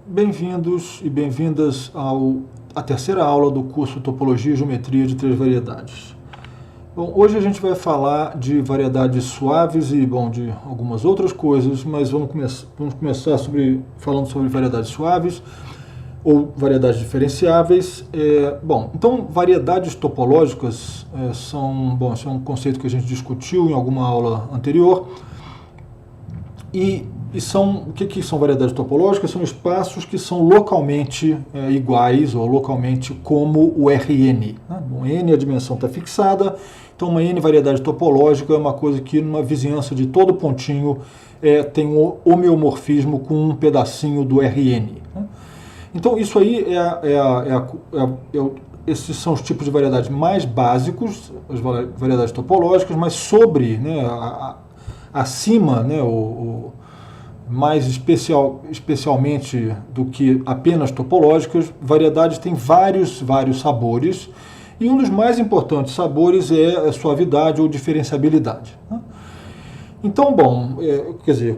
Bem-vindos e bem-vindas à terceira aula do curso Topologia e Geometria de Três Variedades. Bom, hoje a gente vai falar de variedades suaves e, de algumas outras coisas, mas vamos começar falando sobre variedades suaves ou variedades diferenciáveis. Então, variedades topológicas esse é um conceito que a gente discutiu em alguma aula anterior. O que são variedades topológicas? São espaços que são localmente iguais ou localmente como o Rn. Né? N a dimensão está fixada, então uma N variedade topológica é uma coisa que numa vizinhança de todo pontinho tem um homeomorfismo com um pedacinho do Rn. Né? Então isso aí esses são os tipos de variedades mais básicos, as variedades topológicas, mas sobre, acima, mais especialmente do que apenas topológicas, variedades têm vários sabores, e um dos mais importantes sabores é a suavidade ou diferenciabilidade. Então,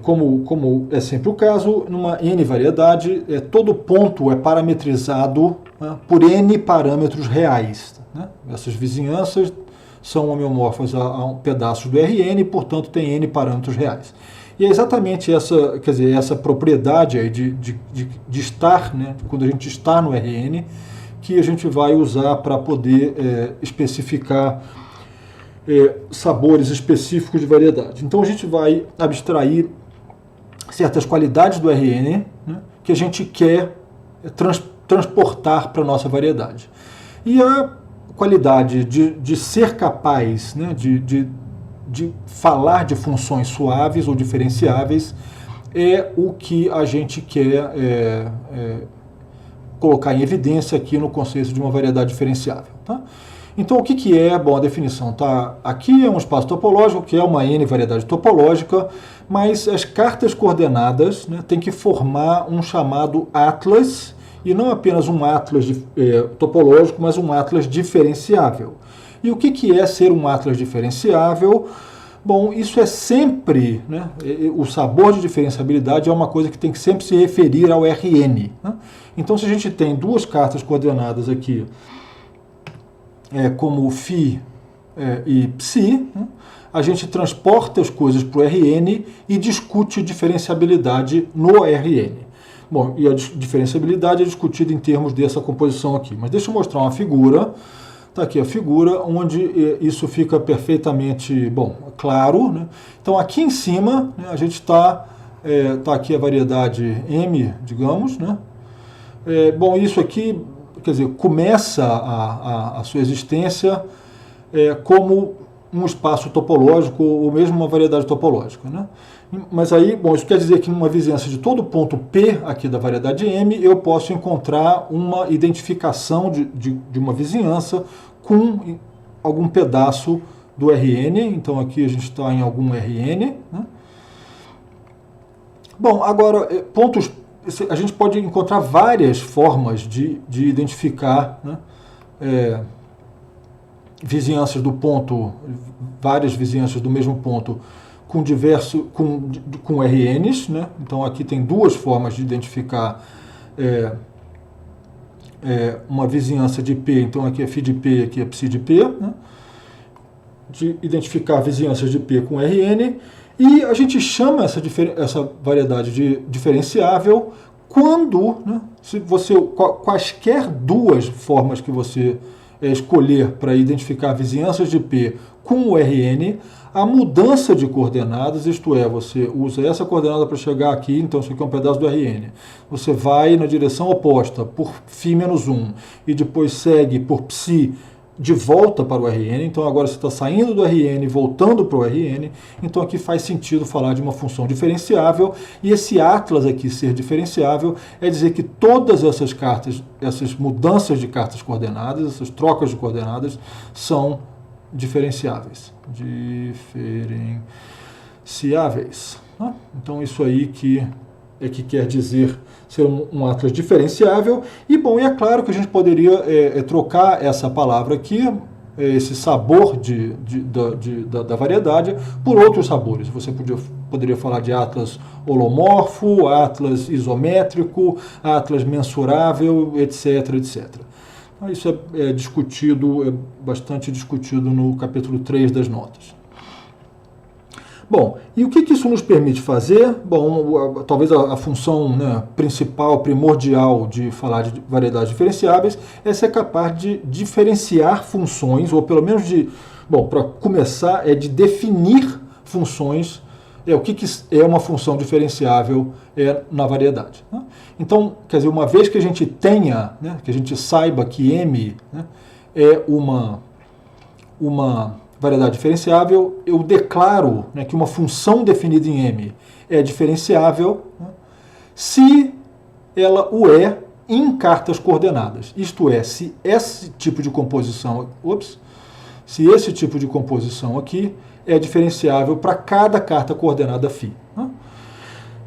como é sempre o caso, numa N variedade, todo ponto é parametrizado por N parâmetros reais. Né? Essas vizinhanças são homeomorfas a pedaços do Rn, portanto tem N parâmetros reais. E é exatamente essa propriedade aí de estar, quando a gente está no Rn, que a gente vai usar para poder especificar sabores específicos de variedade. Então a gente vai abstrair certas qualidades do Rn, que a gente quer transportar para a nossa variedade. E a qualidade de ser capaz de falar de funções suaves ou diferenciáveis é o que a gente quer colocar em evidência aqui no conceito de uma variedade diferenciável. Tá? Então, o que é? Bom, a definição está aqui, é um espaço topológico, que é uma N variedade topológica, mas as cartas coordenadas têm que formar um chamado atlas, e não apenas um atlas topológico, mas um atlas diferenciável. E o que é ser um atlas diferenciável? Bom, isso é sempre, o sabor de diferenciabilidade é uma coisa que tem que sempre se referir ao Rn. Então, se a gente tem duas cartas coordenadas aqui, como φ e ψ, a gente transporta as coisas para o Rn e discute diferenciabilidade no Rn. Bom, e a diferenciabilidade é discutida em termos dessa composição aqui. Mas deixa eu mostrar uma figura. Está aqui a figura onde isso fica perfeitamente claro. Então, aqui em cima, a gente está aqui a variedade M, digamos. Isso aqui, começa a sua existência como um espaço topológico ou mesmo uma variedade topológica. Mas aí, isso quer dizer que numa vizinhança de todo ponto P aqui da variedade M, eu posso encontrar uma identificação de uma vizinhança com algum pedaço do Rn. Então aqui a gente está em algum Rn. Bom, agora, a gente pode encontrar várias formas de identificar vizinhanças do ponto, várias vizinhanças do mesmo ponto com Rns. Então aqui tem duas formas de identificar uma vizinhança de P, então aqui é φ de P, aqui é ψ de P, de identificar vizinhanças de P com Rn, e a gente chama essa variedade de diferenciável quando, quaisquer duas formas que você escolher para identificar vizinhanças de P com o Rn, a mudança de coordenadas, isto é, você usa essa coordenada para chegar aqui, então isso aqui é um pedaço do Rn. Você vai na direção oposta por φ-1 e depois segue por ψ de volta para o Rn, então agora você está saindo do Rn e voltando para o Rn, então aqui faz sentido falar de uma função diferenciável, e esse atlas aqui ser diferenciável é dizer que todas essas mudanças de cartas coordenadas, essas trocas de coordenadas, são diferenciáveis. Então isso aí que quer dizer ser um atlas diferenciável. E é claro que a gente poderia trocar essa palavra aqui esse sabor da variedade por outros sabores. Você poderia falar de atlas holomorfo, atlas isométrico, atlas mensurável, etc, etc. Então, isso é discutido, é bastante discutido no capítulo 3 das notas. Bom, e o que isso nos permite fazer? Bom, talvez a função, né, principal, primordial de falar de variedades diferenciáveis é ser capaz de diferenciar funções, ou pelo menos para começar, de definir funções, o que é uma função diferenciável na variedade. Né? Então, quer dizer, uma vez que a gente tenha, né, que a gente saiba que M, né, é uma variedade diferenciável, eu declaro, né, que uma função definida em M é diferenciável, né, se ela o é em cartas coordenadas. Isto é, se esse tipo de composição, se esse tipo de composição aqui é diferenciável para cada carta coordenada φ. Né?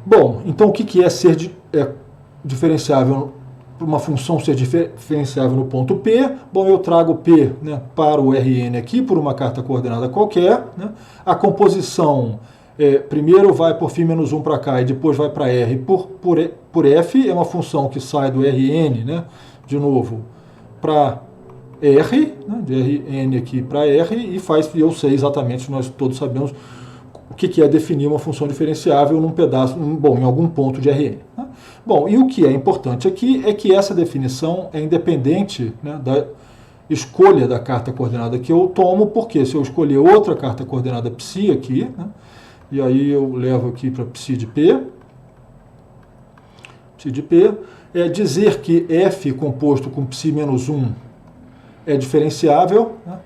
Bom, então o que é ser diferenciável? Uma função ser diferenciável no ponto P, bom, eu trago P, né, para o Rn aqui, por uma carta coordenada qualquer, né, a composição primeiro vai por φ-1 para cá e depois vai para R por F, é uma função que sai do Rn, né, de novo, para R, né, de Rn aqui para R, e eu sei exatamente, nós todos sabemos o que é definir uma função diferenciável num pedaço, em algum ponto de Rn. Né? Bom, e o que é importante aqui é que essa definição é independente, né, da escolha da carta coordenada que eu tomo, porque se eu escolher outra carta coordenada psi aqui, né, e aí eu levo aqui para psi de P, dizer que F composto com psi-1 é diferenciável, né,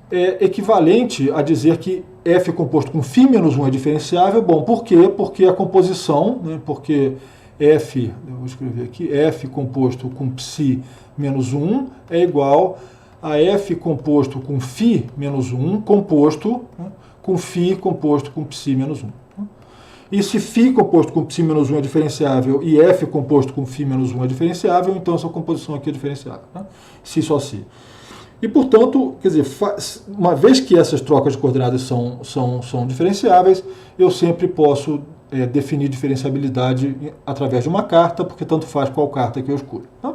é equivalente a dizer que F composto com φ-1 é diferenciável. Bom, por quê? Porque a composição, né, porque F, eu vou escrever aqui, F composto com psi-1 é igual a F composto com φ-1 composto, né, com φ composto com psi-1. E se φ composto com psi-1 é diferenciável e F composto com φ-1 é diferenciável, então essa composição aqui é diferenciável. Né? Se só se. E, portanto, quer dizer, uma vez que essas trocas de coordenadas são diferenciáveis, eu sempre posso definir diferenciabilidade através de uma carta, porque tanto faz qual carta que eu escolho. Tá?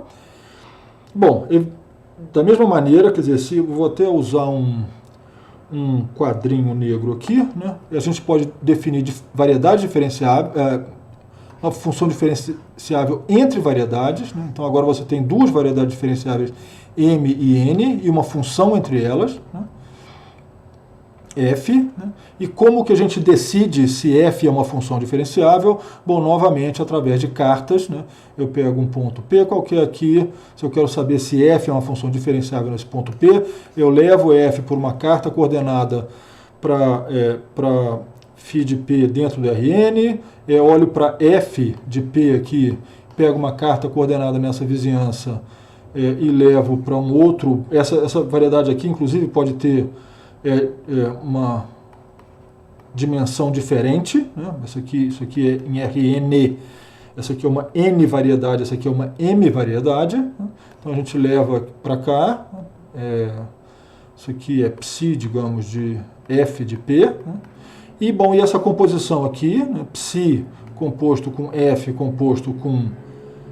Bom, da mesma maneira, quer dizer, se eu vou até usar um quadrinho negro aqui, né, a gente pode definir variedade diferenciável, uma função diferenciável entre variedades. Né? Então, agora você tem duas variedades diferenciáveis M e N, e uma função entre elas, né, F, né, e como que a gente decide se F é uma função diferenciável? Bom, novamente, através de cartas, né, eu pego um ponto P qualquer aqui, se eu quero saber se F é uma função diferenciável nesse ponto P, eu levo F por uma carta coordenada para φ de P dentro do Rn, olho para F de P aqui, pego uma carta coordenada nessa vizinhança, e levo para um outro. Essa variedade aqui, inclusive, pode ter uma dimensão diferente. Né? Isso aqui é em Rn, essa aqui é uma N variedade, essa aqui é uma M variedade. Né? Então a gente leva para cá. Isso aqui é psi, digamos, de F de P. Né? E, bom, e essa composição aqui, né? Psi composto com F composto com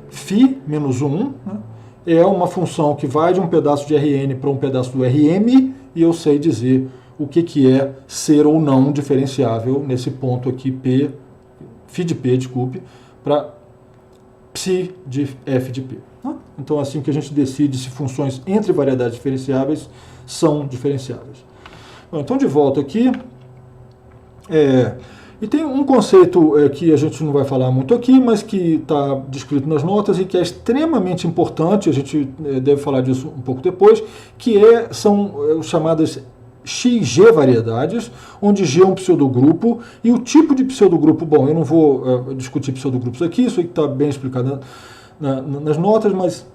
φ-1, né? É uma função que vai de um pedaço de Rn para um pedaço do Rm, e eu sei dizer o que é ser ou não diferenciável nesse ponto aqui, φ de P, desculpe, para psi de F de P. Então é assim que a gente decide se funções entre variedades diferenciáveis são diferenciáveis. Bom, então, de volta aqui, e tem um conceito que a gente não vai falar muito aqui, mas que está descrito nas notas e que é extremamente importante, a gente deve falar disso um pouco depois, que são chamadas XG variedades, onde G é um pseudogrupo, e o tipo de pseudogrupo, bom, eu não vou discutir pseudogrupos aqui, isso aí está bem explicado nas notas, mas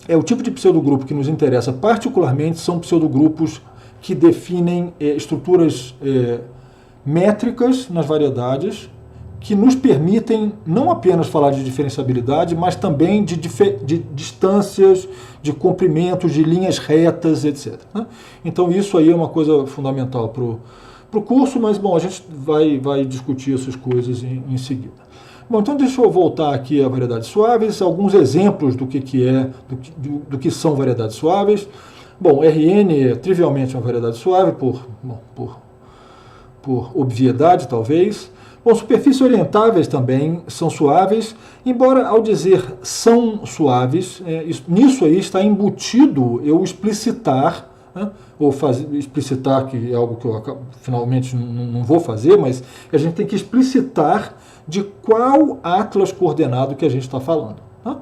o tipo de pseudogrupo que nos interessa particularmente são pseudogrupos que definem estruturas métricas nas variedades que nos permitem não apenas falar de diferenciabilidade, mas também de distâncias, de comprimentos, de linhas retas, etc. Né? Então isso aí é uma coisa fundamental para o curso, mas bom, a gente vai discutir essas coisas em seguida. Bom, então deixa eu voltar aqui a variedades suaves, alguns exemplos do que são variedades suaves. Bom, RN é trivialmente uma variedade suave, por obviedade, talvez. Bom, superfícies orientáveis também são suaves, embora ao dizer são suaves, nisso aí está embutido eu explicitar, né, ou explicitar, que é algo que eu finalmente não vou fazer, mas a gente tem que explicitar de qual atlas coordenado que a gente está falando. Né?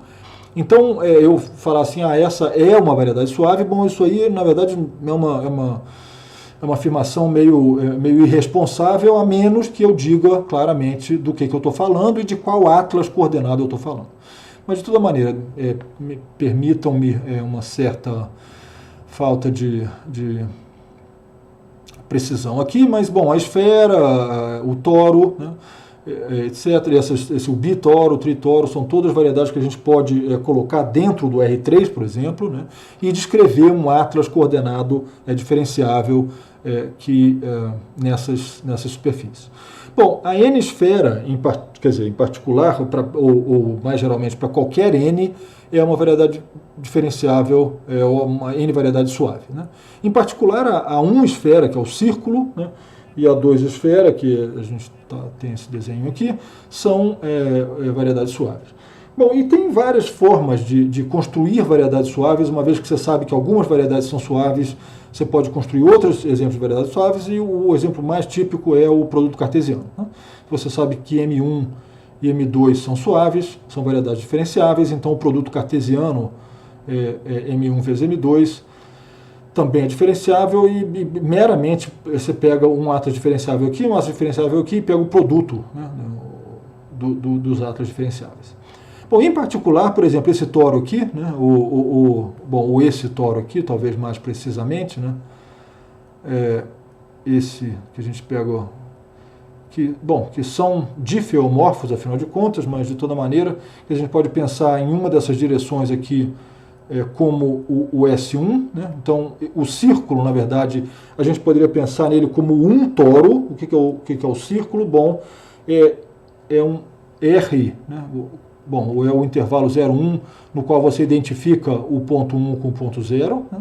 Então, eu falar assim, essa é uma variedade suave, bom, isso aí, na verdade, é uma afirmação meio irresponsável, a menos que eu diga claramente do que eu estou falando e de qual atlas coordenado eu estou falando. Mas, de toda maneira, permitam-me uma certa falta de precisão aqui, mas, bom, a esfera, o toro, né, etc., o bitoro, o tritoro, são todas variedades que a gente pode colocar dentro do R3, por exemplo, né, e descrever um atlas coordenado diferenciável nessas superfícies. Bom, a N-esfera, em particular, ou mais geralmente para qualquer N, é uma variedade diferenciável, uma N-variedade suave. Né? Em particular, a 1-esfera, que é o círculo, né, e a 2-esfera, que a gente tem esse desenho aqui, são variedades suaves. Bom, e tem várias formas de construir variedades suaves, uma vez que você sabe que algumas variedades são suaves, você pode construir outros exemplos de variedades suaves, e o exemplo mais típico é o produto cartesiano. Né? Você sabe que M1 e M2 são suaves, são variedades diferenciáveis, então o produto cartesiano, M1 vezes M2, também é diferenciável e meramente você pega um atlas diferenciável aqui, um atlas diferenciável aqui e pega o produto, né, dos atlas diferenciáveis. Bom, em particular, por exemplo, esse toro aqui, né, esse toro aqui, talvez mais precisamente, né, esse que a gente pega, que são difeomorfos, afinal de contas, mas de toda maneira, a gente pode pensar em uma dessas direções aqui como o S1, né? Então o círculo, na verdade, a gente poderia pensar nele como um toro. O que é o círculo? Bom, é um R, né? Bom, é o intervalo 0, 1, no qual você identifica o ponto 1 com o ponto 0. Né?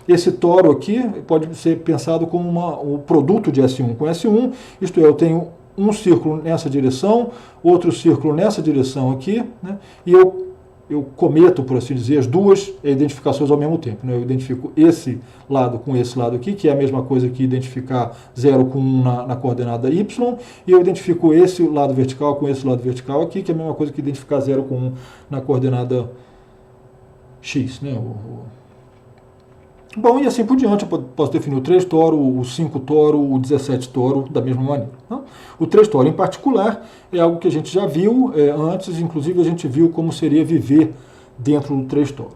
Esse toro aqui pode ser pensado como o produto de S1 com S1, isto é, eu tenho um círculo nessa direção, outro círculo nessa direção aqui, né? E eu cometo, por assim dizer, as duas identificações ao mesmo tempo. Né? Eu identifico esse lado com esse lado aqui, que é a mesma coisa que identificar 0 com 1 na coordenada y, e eu identifico esse lado vertical com esse lado vertical aqui, que é a mesma coisa que identificar 0 com 1 na coordenada x. Né? Bom, e assim por diante, eu posso definir o 3 toro, o 5 toro, o 17 toro da mesma maneira. Né? O 3 toro, em particular, é algo que a gente já viu antes, inclusive a gente viu como seria viver dentro do 3 toro.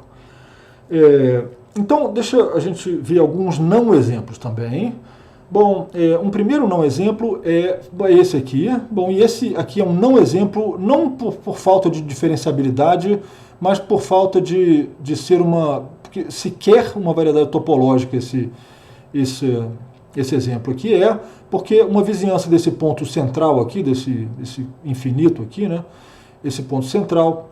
Então, deixa a gente ver alguns não exemplos também. Bom, um primeiro não exemplo é esse aqui. Bom, e esse aqui é um não exemplo, não por falta de diferenciabilidade, mas por falta de ser porque sequer uma variedade topológica esse exemplo aqui porque uma vizinhança desse ponto central aqui, desse infinito aqui, né, esse ponto central,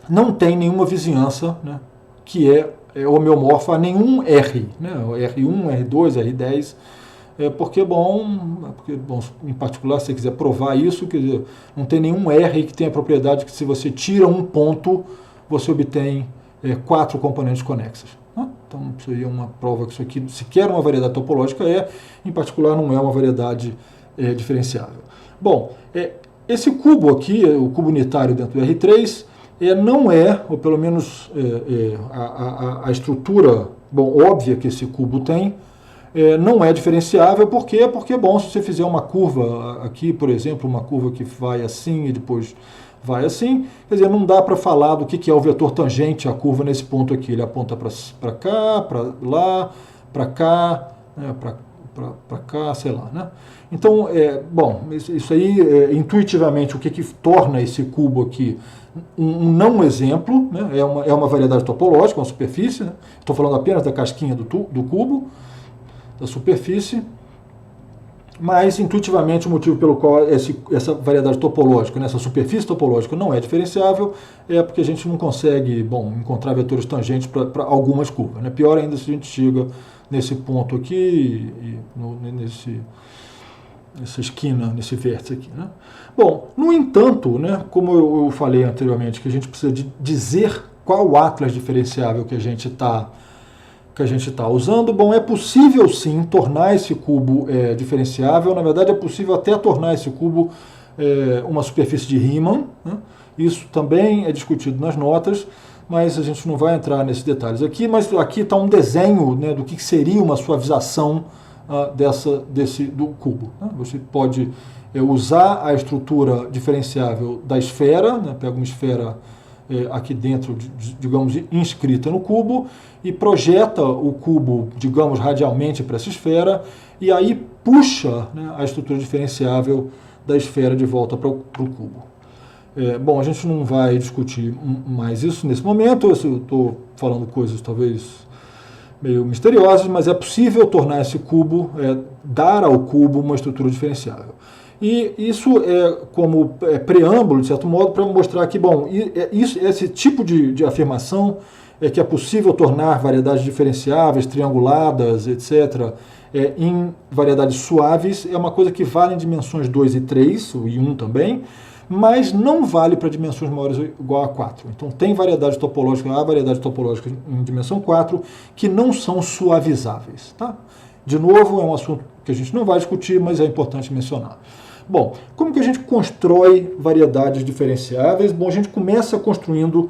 não tem nenhuma vizinhança, né, que é homeomorfa a nenhum R, né, R1, R2, R10, porque, em particular, se você quiser provar isso, quer dizer, não tem nenhum R que tenha a propriedade que se você tira um ponto, você obtém 4 componentes conexas. Né? Então, isso aí é uma prova que isso aqui sequer uma variedade topológica em particular, não é uma variedade diferenciável. Bom, esse cubo aqui, o cubo unitário dentro do R3, não é, ou pelo menos a estrutura óbvia que esse cubo tem, não é diferenciável. Por quê? Porque, se você fizer uma curva aqui, por exemplo, uma curva que vai assim e depois vai assim, quer dizer, não dá para falar do que é o vetor tangente à curva nesse ponto aqui. Ele aponta para cá, para lá, para cá, né, para cá, sei lá, né? Então, bom, isso aí, intuitivamente, o que torna esse cubo aqui um não exemplo, né? É uma variedade topológica, uma superfície, né? Estou falando apenas da casquinha do cubo, da superfície, mas intuitivamente o motivo pelo qual essa variedade topológica, né, essa superfície topológica não é diferenciável é porque a gente não consegue, bom, encontrar vetores tangentes para algumas curvas, né? Pior ainda se a gente chega nesse ponto aqui, nessa esquina, nesse vértice aqui, né? Bom, no entanto, né, como eu falei anteriormente, que a gente precisa de dizer qual o atlas diferenciável que a gente está usando, bom, é possível sim tornar esse cubo diferenciável. Na verdade, é possível até tornar esse cubo uma superfície de Riemann, né? Isso também é discutido nas notas, mas a gente não vai entrar nesses detalhes aqui. Mas aqui está um desenho, né, do que seria uma suavização do cubo, né? Você pode usar a estrutura diferenciável da esfera, né? Pega uma esfera aqui dentro, digamos, inscrita no cubo, e projeta o cubo, digamos, radialmente para essa esfera, e aí puxa, né, a estrutura diferenciável da esfera de volta para o cubo. Bom, a gente não vai discutir mais isso nesse momento, eu estou falando coisas talvez meio misteriosas, mas é possível tornar esse cubo, dar ao cubo uma estrutura diferenciável. E isso é como preâmbulo, de certo modo, para mostrar que, bom, esse tipo de afirmação que é possível tornar variedades diferenciáveis, trianguladas, etc., em variedades suaves, é uma coisa que vale em dimensões 2 e 3, e 1 também, mas não vale para dimensões maiores ou igual a 4. Então tem variedades topológicas, há variedades topológicas em dimensão 4 que não são suavizáveis. Tá? De novo, é um assunto que a gente não vai discutir, mas é importante mencionar. Bom, como que a gente constrói variedades diferenciáveis? Bom, a gente começa construindo,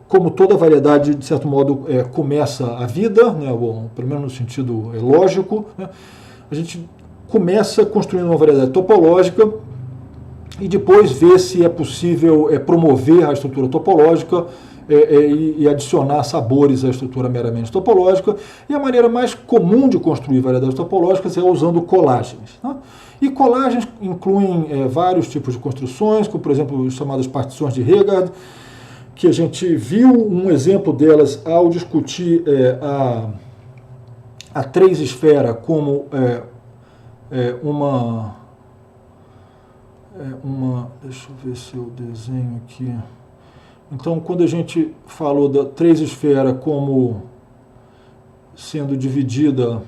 como toda variedade, de certo modo, começa a vida, né? Bom, pelo menos no sentido lógico, né? A gente começa construindo uma variedade topológica e depois vê se é possível promover a estrutura topológica e adicionar sabores à estrutura meramente topológica. E a maneira mais comum de construir variedades topológicas é usando colagens. Né? E colagens incluem vários tipos de construções, como, por exemplo, as chamadas partições de Heegard, que a gente viu um exemplo delas ao discutir a três-esfera como deixa eu ver se eu desenho aqui. Então, quando a gente falou da três-esfera como sendo dividida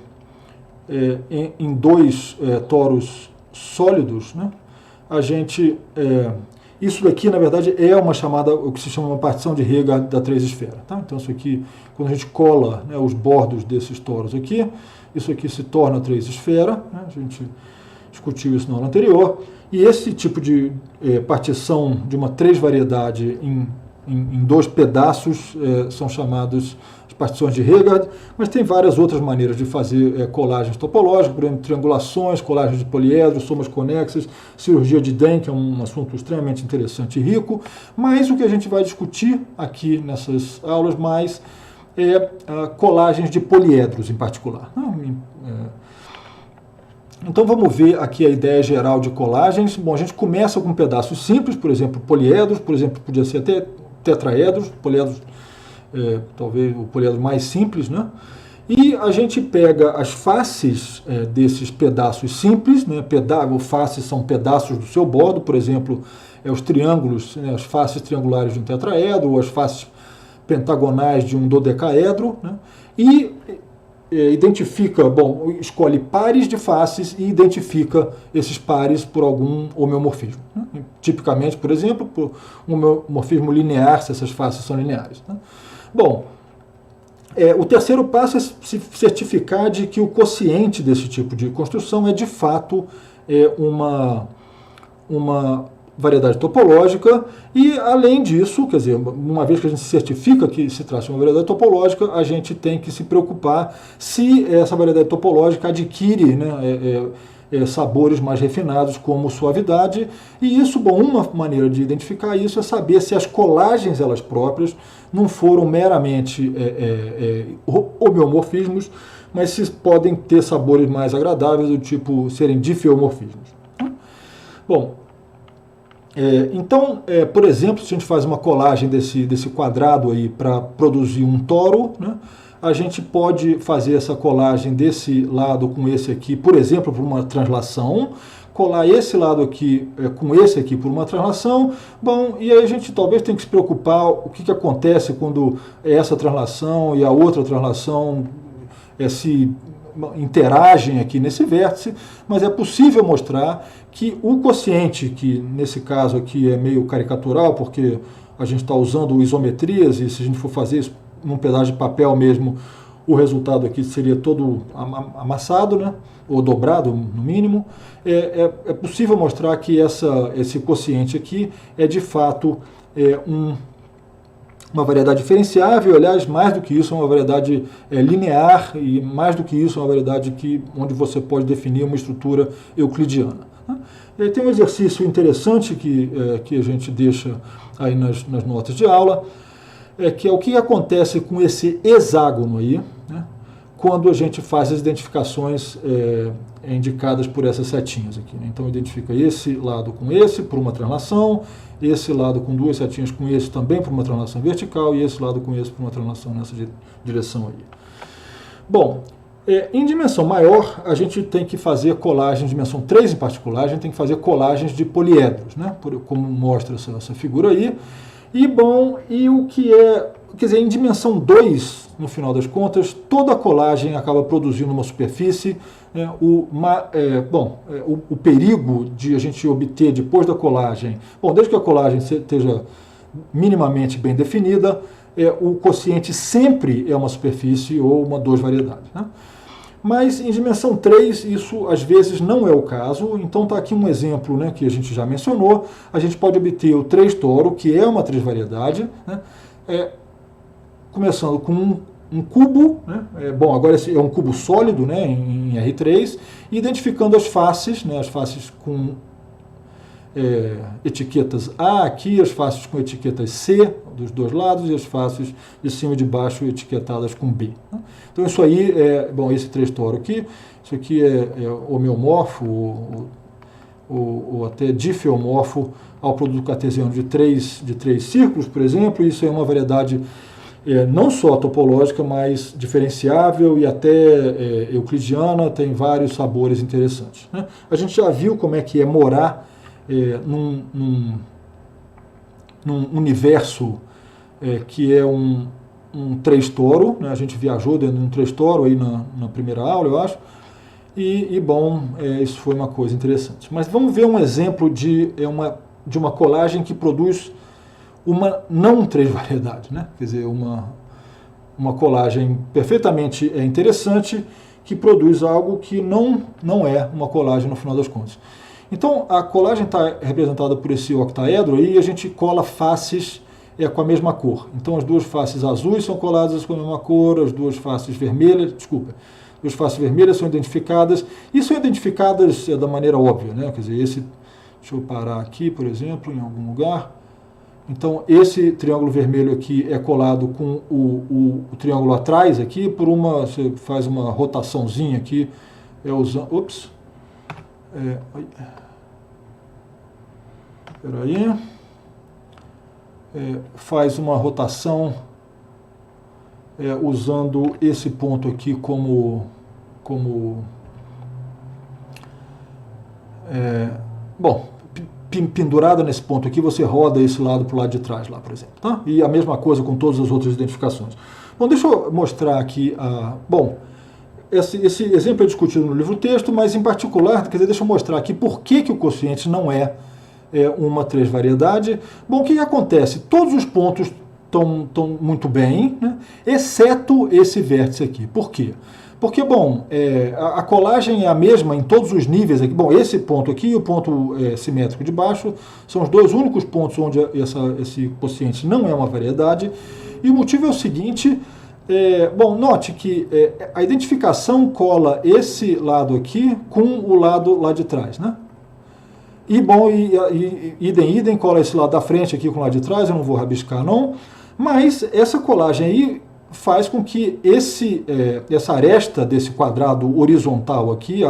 em dois toros sólidos, né, a gente... isso daqui, na verdade, é o que se chama uma partição de Heegard da três-esfera. Tá? Então, isso aqui, quando a gente cola, né, os bordos desses toros aqui, isso aqui se torna três-esfera, né, a gente discutiu isso na aula anterior, e esse tipo de partição de uma três-variedade em dois pedaços são chamados de partições de Heegard, mas tem várias outras maneiras de fazer colagens topológicas, por exemplo, triangulações, colagens de poliedros, somas conexas, cirurgia de Den, que é um assunto extremamente interessante e rico, mas o que a gente vai discutir aqui nessas aulas mais colagens de poliedros em particular. Então vamos ver aqui a ideia geral de colagens. Bom, a gente começa com pedaços simples, por exemplo, poliedros, por exemplo, podia ser até tetraedros, poliedros, talvez o poliedro mais simples, né? E a gente pega as faces desses pedaços simples, né? Faces são pedaços do seu bordo, por exemplo, os triângulos, né? As faces triangulares de um tetraedro, ou as faces pentagonais de um dodecaedro, né? E identifica, escolhe pares de faces e identifica esses pares por algum homeomorfismo. Né? Tipicamente, por exemplo, por um homeomorfismo linear, se essas faces são lineares. Né? Bom, o terceiro passo é se certificar de que o quociente desse tipo de construção é, de fato, uma variedade topológica, e além disso, quer dizer, uma vez que a gente certifica que se trata de uma variedade topológica, a gente tem que se preocupar se essa variedade topológica adquire, né, sabores mais refinados como suavidade, e isso, uma maneira de identificar isso é saber se as colagens elas próprias não foram meramente homeomorfismos, mas se podem ter sabores mais agradáveis, do tipo serem difeomorfismos. Bom, então, por exemplo, se a gente faz uma colagem desse quadrado aí para produzir um toro, né, a gente pode fazer essa colagem desse lado com esse aqui, por exemplo, por uma translação, colar esse lado aqui com esse aqui por uma translação. Bom, e aí a gente talvez tenha que se preocupar o que acontece quando essa translação e a outra translação se interagem aqui nesse vértice, mas é possível mostrar que o quociente, que nesse caso aqui é meio caricatural, porque a gente está usando isometrias, e se a gente for fazer isso num pedaço de papel mesmo, o resultado aqui seria todo amassado, né? Ou dobrado, no mínimo. É possível mostrar que esse quociente aqui é de fato uma variedade diferenciável, aliás, mais do que isso, é uma variedade linear, e mais do que isso, é uma variedade onde você pode definir uma estrutura euclidiana. E aí tem um exercício interessante que a gente deixa aí nas notas de aula, que é o que acontece com esse hexágono aí, né, quando a gente faz as identificações indicadas por essas setinhas aqui, né? Então identifica esse lado com esse por uma translação, esse lado com duas setinhas com esse também por uma translação vertical, e esse lado com esse por uma translação nessa direção aí. Bom, em dimensão maior, a gente tem que fazer colagens, dimensão 3 em particular, a gente tem que fazer colagens de poliedros, né? Como mostra essa figura aí. E bom, e o que quer dizer, em dimensão 2, no final das contas, toda a colagem acaba produzindo uma superfície. O perigo de a gente obter depois da colagem, desde que a colagem esteja minimamente bem definida, o quociente sempre é uma superfície ou duas variedades, né? Mas em dimensão 3 isso às vezes não é o caso. Então está aqui um exemplo, né, que a gente já mencionou. A gente pode obter o 3 toro, que é uma trisvariedade, né, começando com um cubo, né, agora esse é um cubo sólido, né, em R3, identificando as faces, né, as faces com etiquetas A aqui, as faces com etiquetas C dos dois lados e as faces de cima e de baixo etiquetadas com B. Então isso aí esse 3 toro aqui, isso aqui é homeomorfo ou até difeomorfo ao produto cartesiano de três círculos, por exemplo. Isso é uma variedade não só topológica, mas diferenciável e até euclidiana, tem vários sabores interessantes, né? A gente já viu como é que é morar num universo que é um 3 toro, né? A gente viajou dentro de um 3 toro aí na primeira aula, eu acho, isso foi uma coisa interessante. Mas vamos ver um exemplo de uma colagem que produz uma não 3 variedade, né? Quer dizer, uma colagem perfeitamente interessante que produz algo que não é uma colagem no final das contas. Então, a colagem está representada por esse octaedro e a gente cola faces com a mesma cor. Então, as duas faces azuis são coladas com a mesma cor, as duas faces vermelhas, duas faces vermelhas são identificadas, e são identificadas da maneira óbvia, né? Quer dizer, deixa eu parar aqui, por exemplo, em algum lugar. Então, esse triângulo vermelho aqui é colado com o triângulo atrás aqui, você faz uma rotaçãozinha aqui, faz uma rotação usando esse ponto aqui como pendurada nesse ponto aqui, você roda esse lado para o lado de trás, lá, por exemplo. Tá? E a mesma coisa com todas as outras identificações. Bom, deixa eu mostrar aqui esse exemplo é discutido no livro-texto, mas em particular, deixa eu mostrar aqui por que o quociente não é uma 3 variedade. Bom, o que acontece? Todos os pontos estão muito bem, né, exceto esse vértice aqui. Por quê? Porque, a colagem é a mesma em todos os níveis aqui. Bom, esse ponto aqui e o ponto simétrico de baixo são os dois únicos pontos onde esse quociente não é uma variedade. E o motivo é o seguinte... note que a identificação cola esse lado aqui com o lado lá de trás, né? Idem cola esse lado da frente aqui com o lado de trás, eu não vou rabiscar não, mas essa colagem aí faz com que essa aresta desse quadrado horizontal aqui,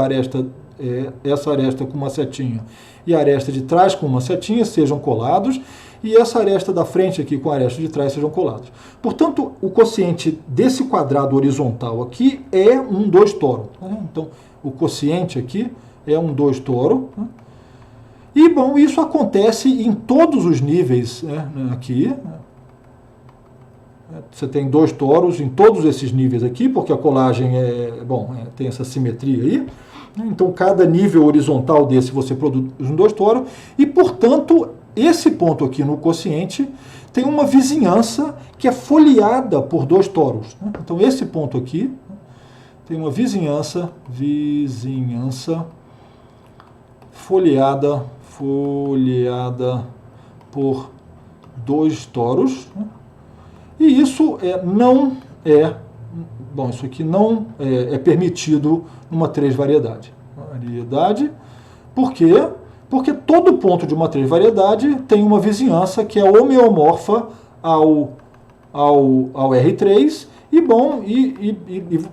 essa aresta com uma setinha e a aresta de trás com uma setinha sejam colados, e essa aresta da frente aqui com a aresta de trás sejam colados. Portanto, o quociente desse quadrado horizontal aqui é um 2 toro. Então, o quociente aqui é um 2 toro. E, bom, isso acontece em todos os níveis, né, aqui. Você tem 2 toros em todos esses níveis aqui, porque a colagem tem essa simetria aí. Então, cada nível horizontal desse você produz um 2 toros. E, portanto, esse ponto aqui no quociente tem uma vizinhança que é folheada por 2 toros. Então, esse ponto aqui tem uma vizinhança folheada por 2 toros. E isso isso aqui não é permitido numa 3 variedade. Por quê? Porque todo ponto de uma 3 variedade tem uma vizinhança que é homeomorfa ao R3, e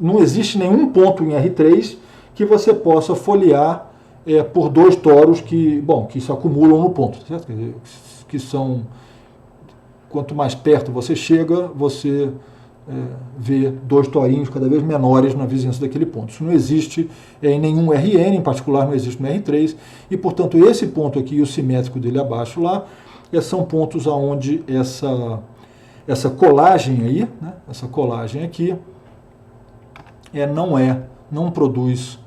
não existe nenhum ponto em R3 que você possa folhear por 2 toros que se acumulam no ponto, certo? Quer dizer, que são, quanto mais perto você chega, você vê 2 torinhos cada vez menores na vizinhança daquele ponto. Isso não existe em nenhum RN, em particular não existe no R3, e, portanto, esse ponto aqui e o simétrico dele abaixo lá, são pontos onde essa colagem aí, né, essa colagem aqui, não produz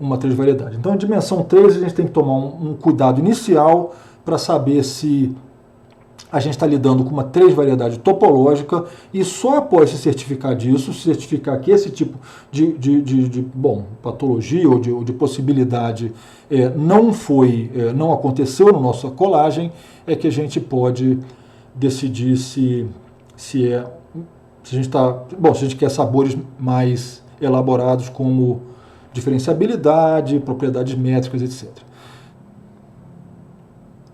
uma 3 variedade. Então, a dimensão 3, a gente tem que tomar um cuidado inicial para saber se a gente está lidando com uma 3 variedade topológica, e só após se certificar disso, certificar que esse tipo de patologia ou de possibilidade não aconteceu na nossa colagem, é que a gente pode decidir se a gente quer sabores mais elaborados como diferenciabilidade, propriedades métricas, etc.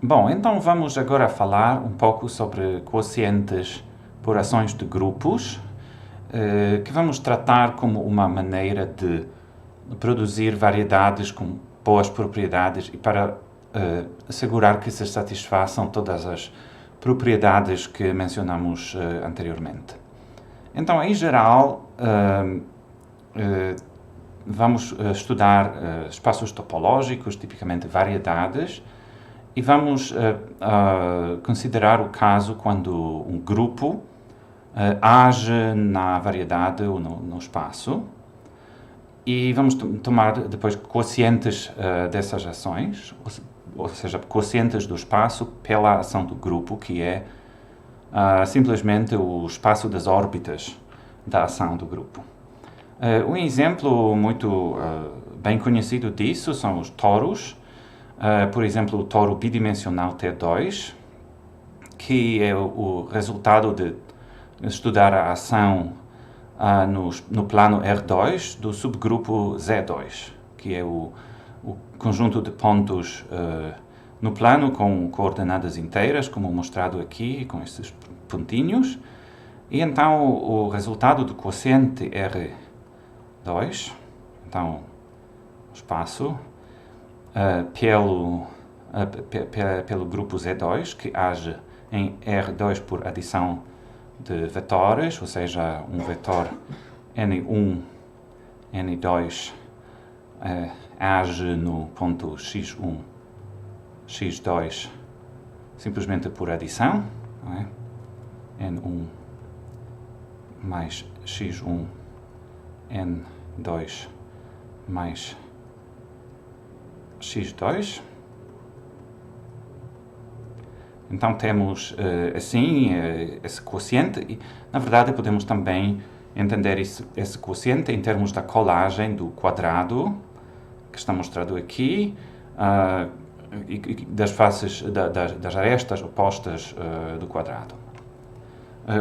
Bom, então vamos agora falar um pouco sobre quocientes por ações de grupos, que vamos tratar como uma maneira de produzir variedades com boas propriedades e para assegurar que se satisfaçam todas as propriedades que mencionamos anteriormente. Então, em geral, vamos estudar espaços topológicos, tipicamente variedades, e vamos considerar o caso quando um grupo age na variedade ou no espaço. E vamos tomar depois quocientes dessas ações, ou seja, quocientes do espaço pela ação do grupo, que é simplesmente o espaço das órbitas da ação do grupo. Um exemplo muito bem conhecido disso são os toros. Por exemplo, o toro bidimensional T2, que é o resultado de estudar a ação no plano R2 do subgrupo Z2, que é o conjunto de pontos no plano com coordenadas inteiras, como mostrado aqui, com esses pontinhos. E então o resultado do quociente R2, então o espaço, pelo grupo Z2, que age em R2 por adição de vetores, ou seja, um vetor N1, N2 age no ponto X1, X2, simplesmente por adição, não é? N1 mais X1, N2 mais X2. Então temos assim esse quociente e, na verdade, podemos também entender esse quociente em termos da colagem do quadrado, que está mostrado aqui, e das faces, das arestas opostas do quadrado.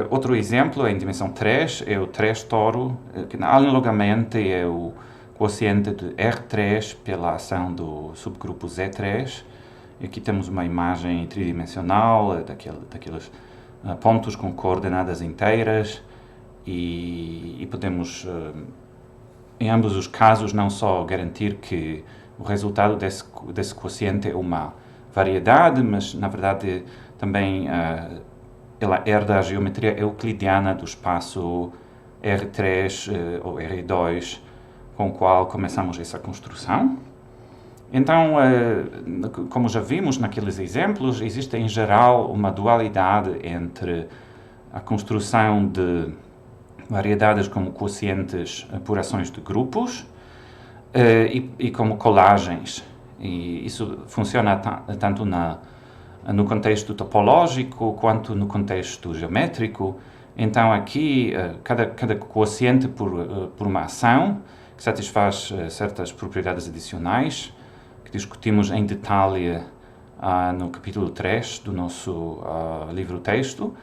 Outro exemplo, em dimensão 3, é o 3 toro, que analogamente é o quociente de R3 pela ação do subgrupo Z3. Aqui temos uma imagem tridimensional daqueles pontos com coordenadas inteiras e podemos, em ambos os casos, não só garantir que o resultado desse quociente é uma variedade, mas, na verdade, também ela herda a geometria euclidiana do espaço R3 ou R2, com o qual começamos essa construção. Então, como já vimos naqueles exemplos, existe em geral uma dualidade entre a construção de variedades como quocientes por ações de grupos e como colagens. E isso funciona tanto no contexto topológico quanto no contexto geométrico. Então, aqui, cada quociente por uma ação que satisfaz certas propriedades adicionais, que discutimos em detalhe no capítulo 3 do nosso livro-texto.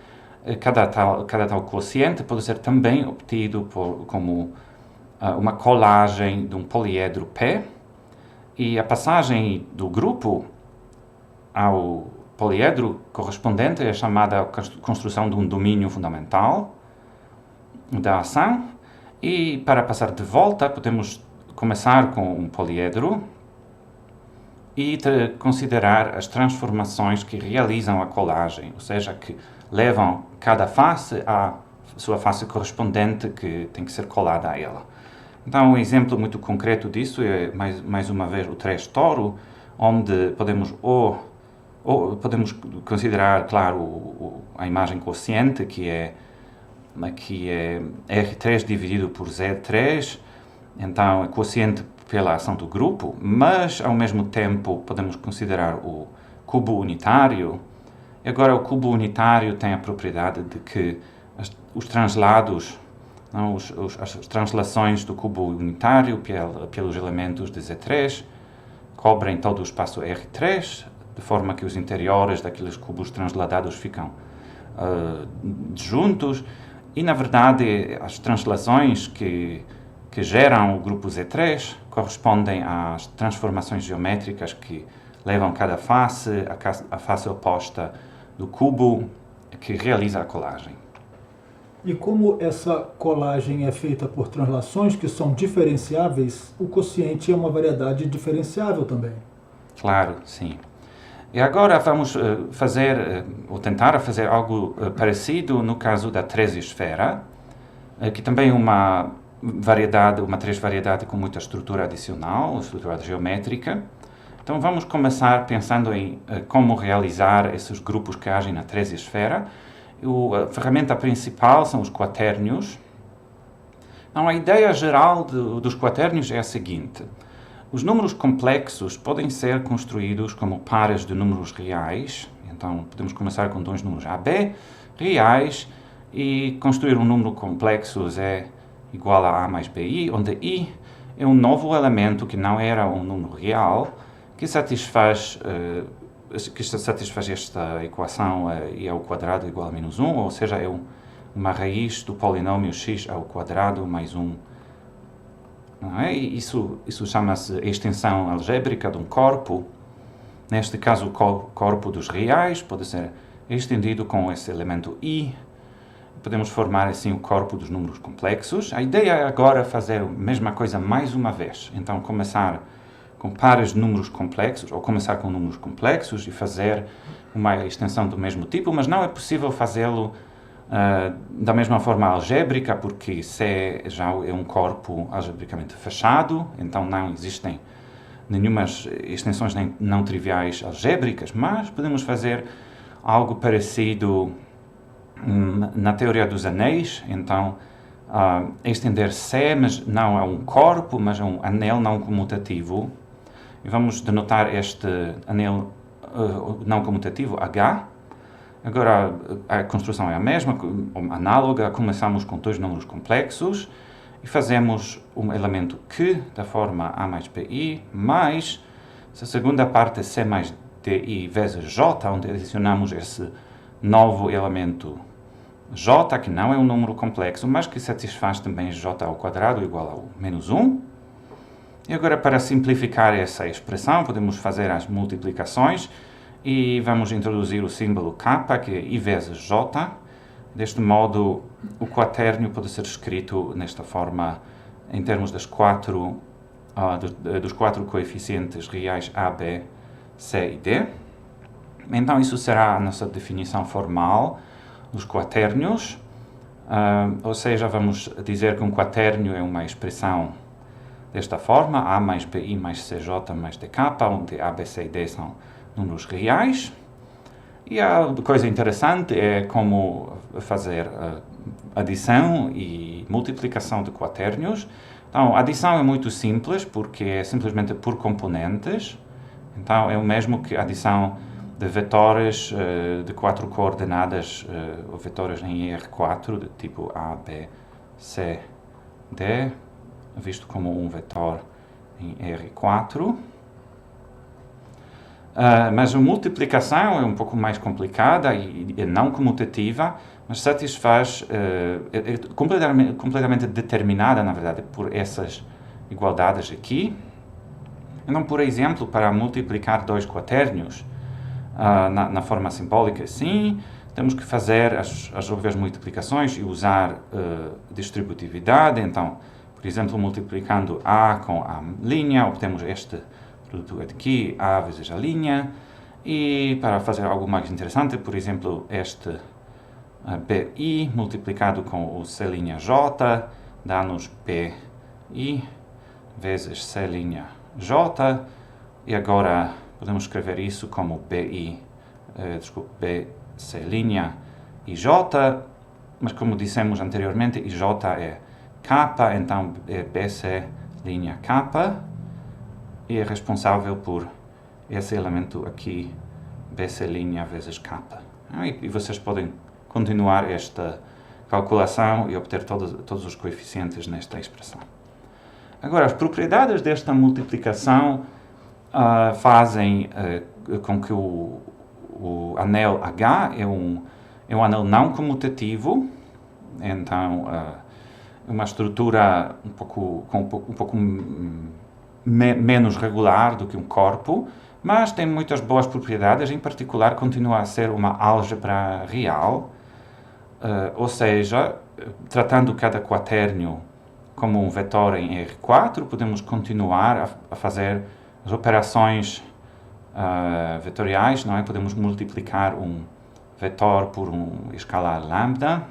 Cada tal quociente pode ser também obtido como uma colagem de um poliedro P, e a passagem do grupo ao poliedro correspondente é chamada construção de um domínio fundamental da ação, e para passar de volta podemos começar com um poliedro e considerar as transformações que realizam a colagem, ou seja, que levam cada face à sua face correspondente que tem que ser colada a ela. Então, um exemplo muito concreto disso é, mais uma vez, o 3 toro, onde podemos considerar, claro, a imagem quociente, que é R3 dividido por Z3, então é quociente pela ação do grupo, mas, ao mesmo tempo, podemos considerar o cubo unitário. E agora, o cubo unitário tem a propriedade de que os translados, as translações do cubo unitário pelos elementos de Z3 cobrem todo o espaço R3, de forma que os interiores daqueles cubos transladados ficam juntos. E, na verdade, as translações que geram o grupo Z3 correspondem às transformações geométricas que levam cada face à face oposta do cubo que realiza a colagem. E como essa colagem é feita por translações que são diferenciáveis, o quociente é uma variedade diferenciável também. Claro, sim. E agora vamos tentar fazer algo parecido no caso da três-esfera, que também é uma três-variedade com muita estrutura adicional, estrutura geométrica. Então vamos começar pensando em como realizar esses grupos que agem na três-esfera. A ferramenta principal são os quaternios. Então, a ideia geral dos quaternios é a seguinte: os números complexos podem ser construídos como pares de números reais. Então, podemos começar com dois números AB reais e construir um número complexo Z igual a mais BI, onde I é um novo elemento que não era um número real, que satisfaz esta equação I ao quadrado igual a menos 1, ou seja, é uma raiz do polinômio x ao quadrado mais 1. Não é? Isso chama-se extensão algébrica de um corpo. Neste caso, o corpo dos reais pode ser estendido com esse elemento I. Podemos formar assim o corpo dos números complexos. A ideia é agora fazer a mesma coisa mais uma vez. Então, começar com pares de números complexos, ou começar com números complexos e fazer uma extensão do mesmo tipo, mas não é possível fazê-lo da mesma forma algébrica, porque C já é um corpo algebricamente fechado, então não existem nenhumas extensões não triviais algébricas, mas podemos fazer algo parecido na teoria dos anéis. Então, estender C, mas não a um corpo, mas a um anel não comutativo. E vamos denotar este anel não comutativo H. Agora, a construção é a mesma, análoga. Começamos com dois números complexos e fazemos um elemento Q da forma A mais BI, mais a segunda parte é C mais DI vezes J, onde adicionamos esse novo elemento J, que não é um número complexo, mas que satisfaz também J ao quadrado igual ao menos 1. E agora, para simplificar essa expressão, podemos fazer as multiplicações e vamos introduzir o símbolo K, que é I vezes J, Deste modo, o quaternio pode ser escrito nesta forma em termos dos quatro coeficientes reais A, B, C e D. Então, isso será a nossa definição formal dos quaternios. Ou seja, vamos dizer que um quaternio é uma expressão desta forma, A mais BI mais CJ mais DK, onde A, B, C e D são números reais. E a coisa interessante é como fazer adição e multiplicação de quaternios. Então, a adição é muito simples, porque é simplesmente por componentes. Então, é o mesmo que a adição de vetores de 4 coordenadas, ou vetores em R4, de tipo A, B, C, D, visto como um vetor em R4. Mas a multiplicação é um pouco mais complicada e não comutativa, mas satisfaz, é completamente determinada, na verdade, por essas igualdades aqui. Então, por exemplo, para multiplicar dois quaternios na forma simbólica assim, temos que fazer as óbvias multiplicações e usar distributividade. Então, por exemplo, multiplicando A com A', obtemos este produto aqui, A vezes a linha. E para fazer algo mais interessante, por exemplo, este BI multiplicado com o C'J dá-nos BI vezes C'J. E agora podemos escrever isso como BC' e J, mas como dissemos anteriormente, e J é K, então é BC' K, e é responsável por esse elemento aqui, BC' vezes K. E vocês podem continuar esta calculação e obter todos os coeficientes nesta expressão. Agora, as propriedades desta multiplicação fazem com que o anel H é um anel não comutativo, então é uma estrutura um pouco menos regular do que um corpo, mas tem muitas boas propriedades, em particular continua a ser uma álgebra real, ou seja, tratando cada quaternio como um vetor em R4, podemos continuar a fazer as operações vetoriais, não é? Podemos multiplicar um vetor por um escalar lambda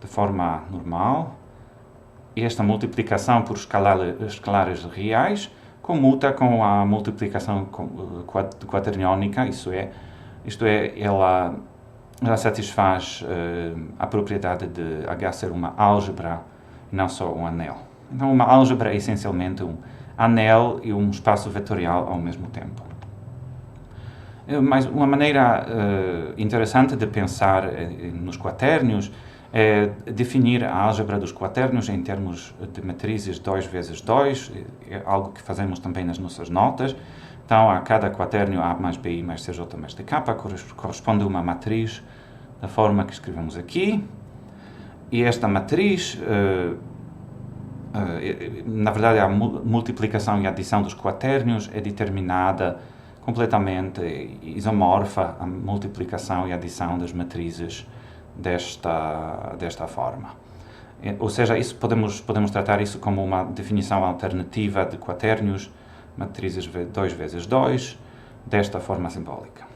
de forma normal. E esta multiplicação por escalares reais comuta com a multiplicação quaterniónica, isto é, ela satisfaz a propriedade de H ser uma álgebra e não só um anel. Então, uma álgebra é essencialmente um anel e um espaço vetorial ao mesmo tempo. Mas uma maneira interessante de pensar nos quaternios é definir a álgebra dos quaternios em termos de matrizes 2 vezes 2, é algo que fazemos também nas nossas notas. Então, a cada quaternio A mais BI mais CJ mais DK corresponde a uma matriz da forma que escrevemos aqui. E esta matriz, na verdade, a multiplicação e adição dos quaternios é determinada completamente isomorfa à multiplicação e adição das matrizes desta forma. Ou seja, isso podemos tratar isso como uma definição alternativa de quaternios, matrizes 2 vezes 2, desta forma simbólica.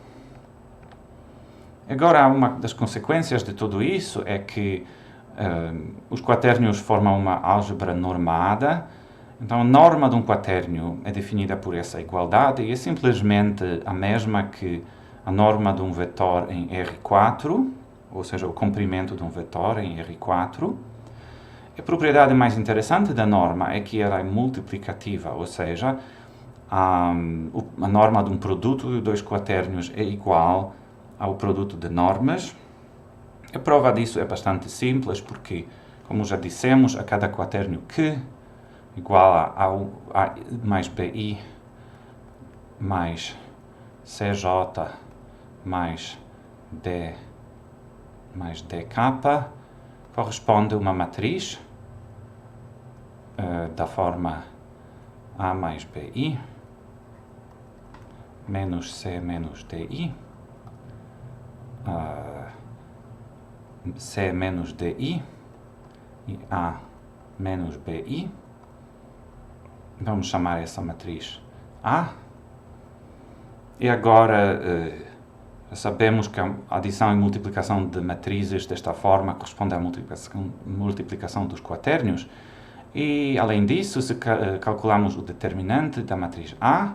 Agora, uma das consequências de tudo isso é que os quaternios formam uma álgebra normada. Então, a norma de um quaternio é definida por essa igualdade e é simplesmente a mesma que a norma de um vetor em R4, ou seja, o comprimento de um vetor em R4. A propriedade mais interessante da norma é que ela é multiplicativa, ou seja, a norma de um produto de dois quaternios é igual ao produto de normas. A prova disso é bastante simples, porque, como já dissemos, a cada quaternio Q igual a mais BI mais CJ mais D mais DK corresponde a uma matriz da forma A mais BI menos C menos DI C menos DI e A menos BI. Vamos chamar essa matriz A. E agora já sabemos que a adição e multiplicação de matrizes desta forma corresponde à multiplicação dos quatérnios. E, além disso, se calculamos o determinante da matriz A,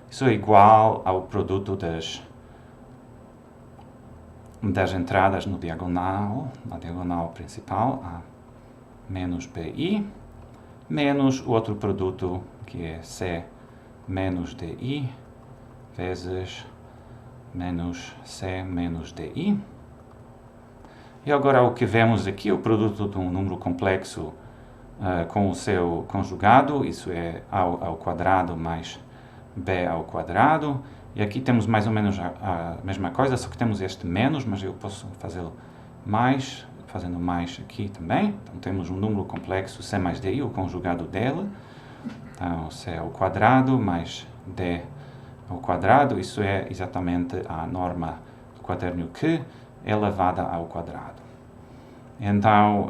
isso é igual ao produto das entradas na diagonal principal, A menos BI, menos o outro produto, que é C menos DI, vezes menos C menos DI. E agora o que vemos aqui, o produto de um número complexo com o seu conjugado, isso é A ao quadrado mais B ao quadrado. E aqui temos mais ou menos a mesma coisa, só que temos este menos, mas eu posso fazê-lo mais, fazendo mais aqui também. Então temos um número complexo C mais DI, o conjugado dele. Então C ao quadrado mais D ao quadrado, isso é exatamente a norma do quaternio Q elevada ao quadrado. Então,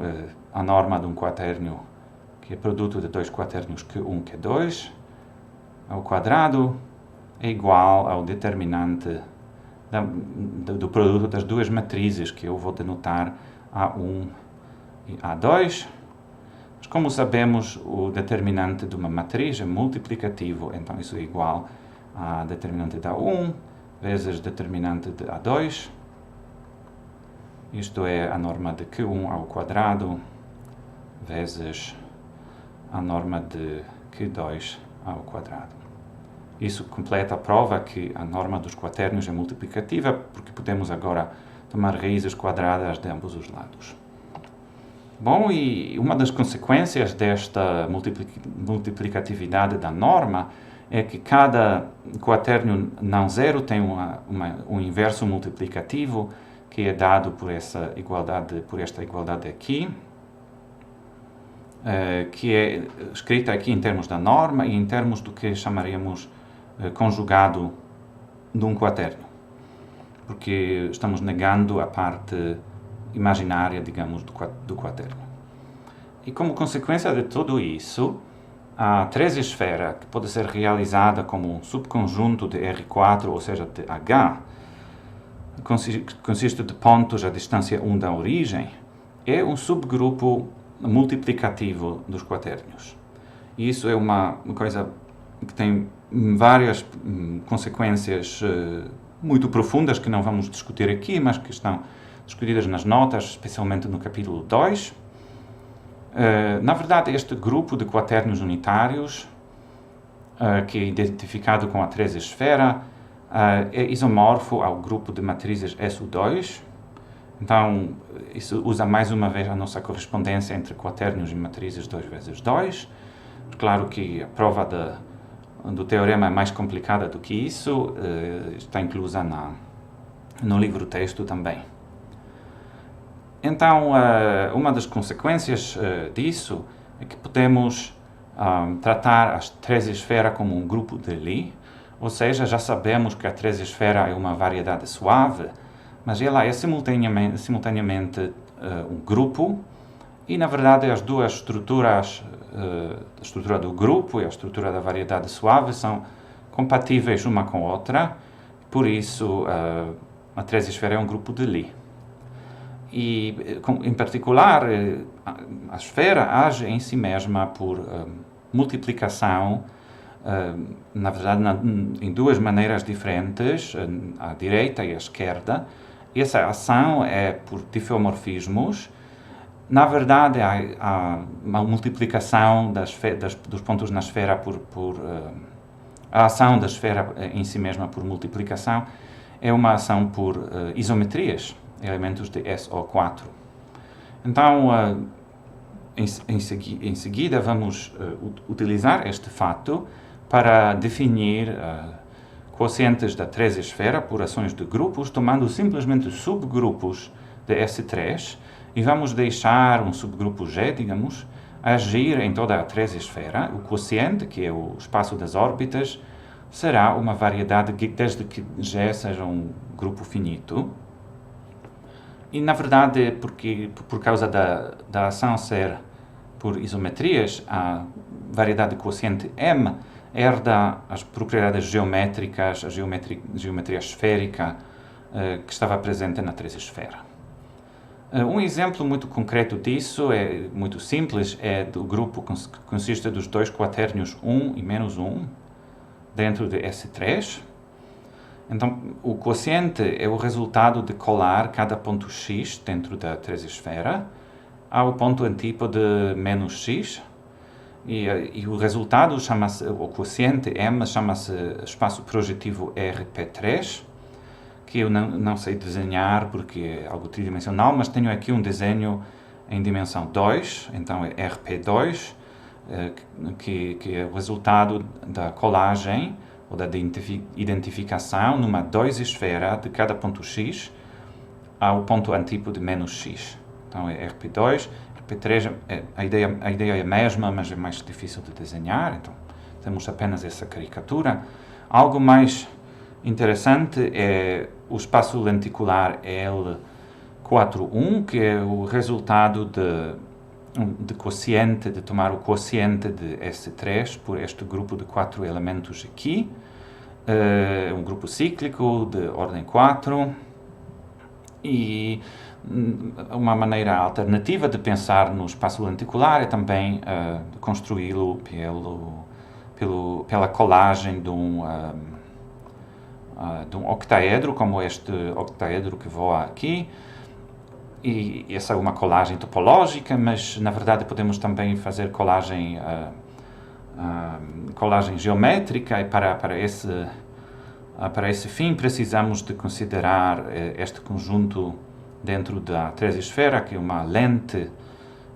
a norma de um quaternio que é produto de dois quaternios Q1 e Q2 ao quadrado é igual ao determinante do produto das duas matrizes, que eu vou denotar A1 e A2. Mas como sabemos, o determinante de uma matriz é multiplicativo, então isso é igual a determinante de A1 vezes determinante de A2. Isto é a norma de Q1 ao quadrado vezes a norma de Q2 ao quadrado. Isso completa a prova que a norma dos quatérnios é multiplicativa, porque podemos agora tomar raízes quadradas de ambos os lados. Bom, e uma das consequências desta multiplicatividade da norma é que cada quaternio não zero tem um inverso multiplicativo que é dado por esta igualdade aqui, que é escrita aqui em termos da norma e em termos do que chamaríamos conjugado de um quaternio, porque estamos negando a parte imaginária, digamos, do quaternio. E como consequência de tudo isso, a treze-esfera, que pode ser realizada como um subconjunto de R4, ou seja, de H, consiste de pontos à distância 1 da origem, é um subgrupo multiplicativo dos quaternios. E isso é uma coisa que tem várias consequências muito profundas que não vamos discutir aqui, mas que estão discutidas nas notas, especialmente no capítulo 2. Na verdade, este grupo de quaternios unitários, que é identificado com a treze-esfera, é isomorfo ao grupo de matrizes SU2. Então, isso usa mais uma vez a nossa correspondência entre quaternios e matrizes 2 vezes 2. Claro que a prova do teorema é mais complicada do que isso, está inclusa no livro-texto também. Então, uma das consequências disso é que podemos tratar a treze-esfera como um grupo de Lie, ou seja, já sabemos que a treze-esfera é uma variedade suave, mas ela é simultaneamente um grupo, e na verdade as duas estruturas, a estrutura do grupo e a estrutura da variedade suave, são compatíveis uma com a outra, por isso a treze-esfera é um grupo de Lie. E, em particular, a esfera age em si mesma por multiplicação, na verdade, em duas maneiras diferentes, à direita e à esquerda. Essa ação é por diffeomorfismos. Na verdade, há uma multiplicação dos pontos na esfera a ação da esfera em si mesma por multiplicação é uma ação por isometrias, elementos de SO4. Então, em seguida, vamos utilizar este fato para definir quocientes da treze-esfera por ações de grupos, tomando simplesmente subgrupos de S3, e vamos deixar um subgrupo G, digamos, agir em toda a treze-esfera. O quociente, que é o espaço das órbitas, será uma variedade desde que G seja um grupo finito. E, na verdade, por causa da ação ser por isometrias, a variedade de quociente M herda as propriedades geométricas, a geometria esférica que estava presente na 3-esfera. Um exemplo muito concreto disso, muito simples, é do grupo que consiste dos dois quaternios 1 e menos 1 dentro de S3. Então, o quociente é o resultado de colar cada ponto x dentro da 3-esfera ao ponto antípode menos x. E o resultado chama-se, o quociente M chama-se espaço projetivo RP3, que eu não sei desenhar porque é algo tridimensional, mas tenho aqui um desenho em dimensão 2, então é RP2, que é o resultado da colagem ou da identificação numa 2-esfera de cada ponto x ao ponto antípode menos x. Então é RP2, RP3, a ideia é a mesma, mas é mais difícil de desenhar, então temos apenas essa caricatura. Algo mais interessante é o espaço lenticular L41, que é o resultado de tomar o quociente de S3 por este grupo de 4 elementos aqui, um grupo cíclico de ordem 4, e uma maneira alternativa de pensar no espaço lenticular é também construí-lo pela colagem de um octaedro, como este octaedro que voa aqui. E essa é uma colagem topológica, mas na verdade podemos também fazer colagem geométrica, e para esse fim precisamos de considerar este conjunto dentro da 3-esfera, que é uma lente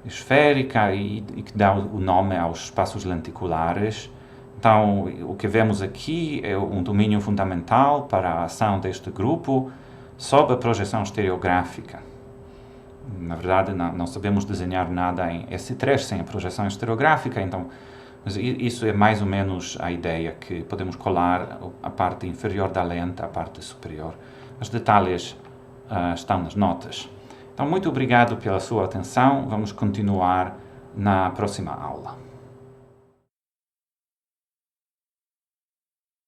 esférica e que dá o nome aos espaços lenticulares. Então, o que vemos aqui é um domínio fundamental para a ação deste grupo sob a projeção estereográfica. Na verdade, não sabemos desenhar nada em S3 sem a projeção estereográfica, então, mas isso é mais ou menos a ideia, que podemos colar a parte inferior da lente à parte superior. Os detalhes estão nas notas. Então, muito obrigado pela sua atenção. Vamos continuar na próxima aula.